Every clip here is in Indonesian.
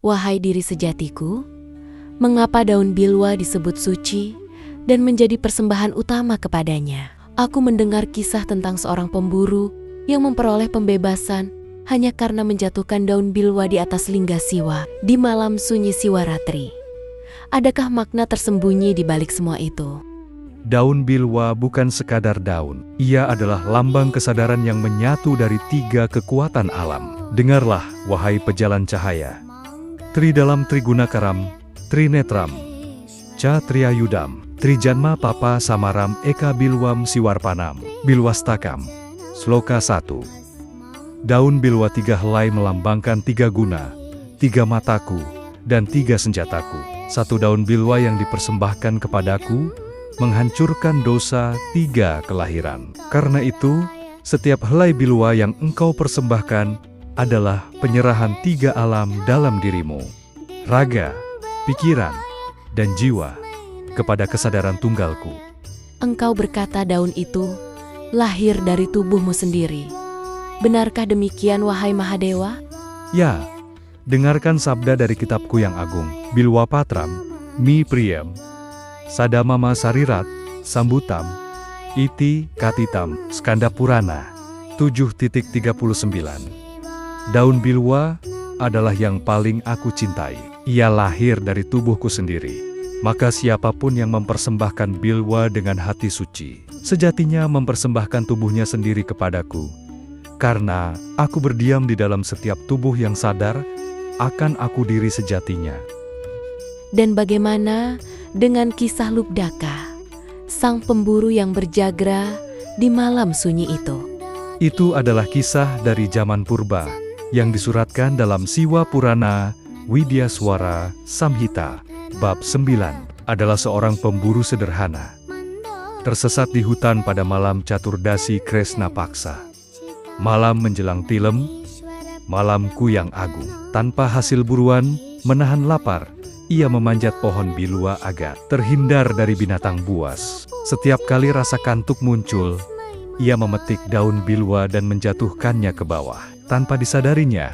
Wahai diri sejatiku, mengapa daun bilwa disebut suci dan menjadi persembahan utama kepadanya? Aku mendengar kisah tentang seorang pemburu yang memperoleh pembebasan hanya karena menjatuhkan daun bilwa di atas lingga siwa di malam sunyi Siwaratri. Adakah makna tersembunyi di balik semua itu? Daun bilwa bukan sekadar daun. Ia adalah lambang kesadaran yang menyatu dari 3 kekuatan alam. Dengarlah, wahai pejalan cahaya. Tridalam Trigunakaram, Trinetram, Catriayudam, Trijanma Papa Samaram Eka Bilwam Siwarpanam, Bilwastakam. Sloka 1. Daun bilwa 3 helai melambangkan 3 guna, 3 mataku, dan 3 senjataku. 1 daun bilwa yang dipersembahkan kepadaku menghancurkan dosa 3 kelahiran. Karena itu, setiap helai bilwa yang engkau persembahkan adalah penyerahan 3 alam dalam dirimu, raga, pikiran, dan jiwa, kepada kesadaran tunggalku. Engkau berkata daun itu lahir dari tubuhmu sendiri. Benarkah demikian, wahai Mahadewa? Ya, dengarkan sabda dari kitabku yang agung, Bilwa Patram, Mi Priyam, Sadamama Sarirat, Sambutam, Iti Katitam, Skanda Purana, 7.39. Daun bilwa adalah yang paling aku cintai. Ia lahir dari tubuhku sendiri. Maka siapapun yang mempersembahkan bilwa dengan hati suci, sejatinya mempersembahkan tubuhnya sendiri kepadaku. Karena aku berdiam di dalam setiap tubuh yang sadar akan aku diri sejatinya. Dan bagaimana dengan kisah Lubdaka, sang pemburu yang berjagra di malam sunyi itu? Itu adalah kisah dari zaman purba yang disuratkan dalam Siwa Purana Widyaswara Samhita bab 9. Adalah seorang pemburu sederhana tersesat di hutan pada malam Caturdasi Kresna Paksa. Malam menjelang tilem, malamku yang agung. Tanpa hasil buruan, menahan lapar, ia memanjat pohon bilwa agar terhindar dari binatang buas. Setiap kali rasa kantuk muncul, ia memetik daun bilwa dan menjatuhkannya ke bawah. Tanpa disadarinya,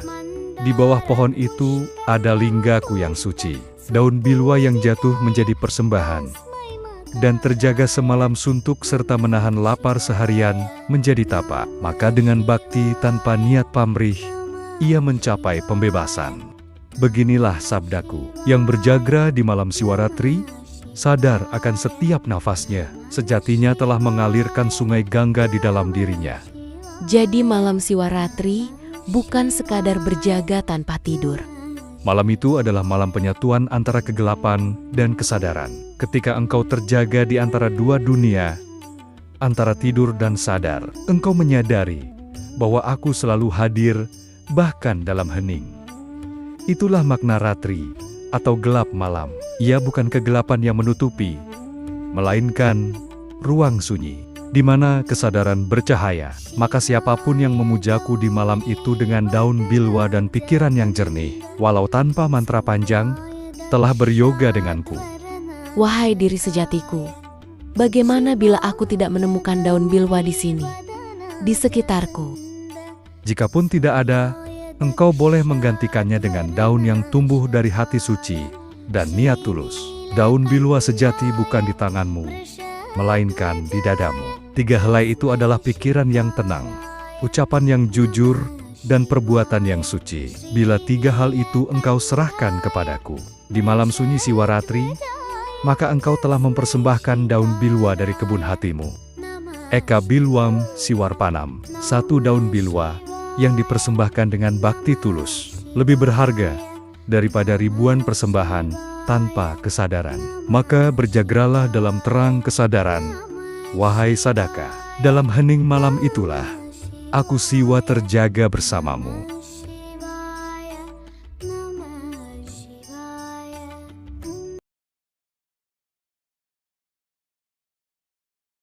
di bawah pohon itu ada linggaku yang suci. Daun bilwa yang jatuh menjadi persembahan dan terjaga semalam suntuk serta menahan lapar seharian menjadi tapa. Maka dengan bakti tanpa niat pamrih, ia mencapai pembebasan. Beginilah sabdaku, yang berjagra di malam Siwaratri, sadar akan setiap nafasnya, sejatinya telah mengalirkan sungai Gangga di dalam dirinya. Jadi malam Siwaratri bukan sekadar berjaga tanpa tidur. Malam itu adalah malam penyatuan antara kegelapan dan kesadaran. Ketika engkau terjaga di antara 2 dunia, antara tidur dan sadar, engkau menyadari bahwa aku selalu hadir, bahkan dalam hening. Itulah makna ratri, atau gelap malam. Ia bukan kegelapan yang menutupi, melainkan ruang sunyi, di mana kesadaran bercahaya. Maka siapapun yang memujaku di malam itu dengan daun bilwa dan pikiran yang jernih, walau tanpa mantra panjang, telah beryoga denganku. Wahai diri sejatiku, bagaimana bila aku tidak menemukan daun bilwa di sini, di sekitarku? Jikapun tidak ada, engkau boleh menggantikannya dengan daun yang tumbuh dari hati suci dan niat tulus. Daun bilwa sejati bukan di tanganmu, melainkan di dadamu. 3 helai itu adalah pikiran yang tenang, ucapan yang jujur, dan perbuatan yang suci. Bila 3 hal itu engkau serahkan kepadaku di malam sunyi Siwaratri, maka engkau telah mempersembahkan daun bilwa dari kebun hatimu. Eka Bilwam Siwarpanam, 1 daun bilwa yang dipersembahkan dengan bakti tulus, lebih berharga daripada ribuan persembahan tanpa kesadaran. Maka berjagralah dalam terang kesadaran, wahai Sadaka. Dalam hening malam itulah aku Siwa terjaga bersamamu.